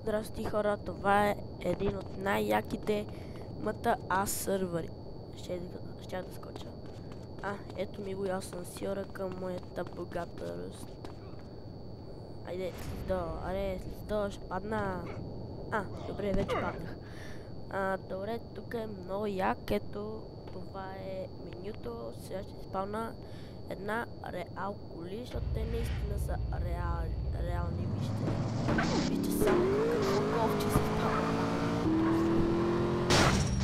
Здрасти хора, това е един от най-яките МТА сървъри. Ще да скоча. Ето ми го асансьора към моята богата ръст. Айде, слизо, ще падна. Добре, вече паднах. Добре, тук е много як, ето това е менюто. Сега ще изпълна една реал коли, защото те наистина са реални, вижте само какво ловче се спава.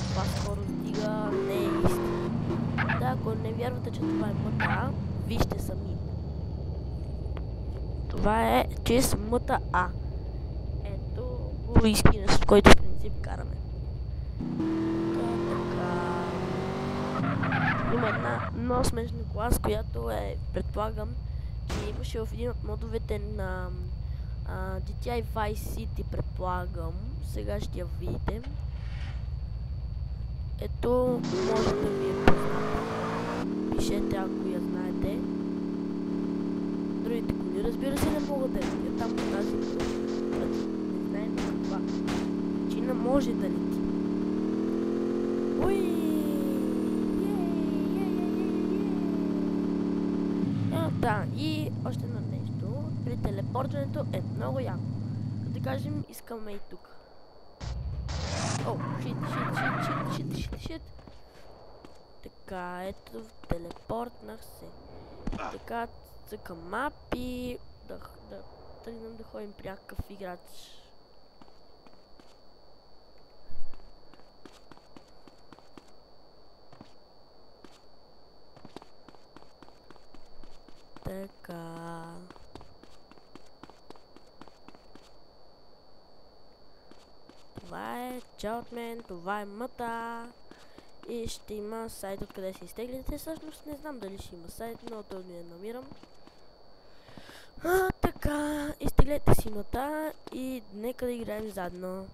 Това скоро стига, не е истина. Ако не вярвате, че това е МТА, вижте сами. Това е чист МТА. Ето го изкина, с който в принцип караме. Има една много смешна клас, която предполагам, че имаше в един от модовете на GTA Vice City, предполагам. Сега ще я видите. Ето, може да ви е позната. Пишете, ако я знаете. Другите коли, разбира се, не могат да летят там по тази коли. Не знаем каква причина може да лети. Да, и още едно нещо. При телепортването е много яко. Като кажем, искаме и тук. Шит. Така, ето, телепортнах се. Така, цъкам мап и да тръгнем да ходим при някакъв играч. Така. Това е чао от мен, това е МТА. И ще има сайт, откъде се изтеглите. Всъщност не знам дали ще има сайт, много трудно я намирам. Така, изтеглете си МТА и нека да играем заедно.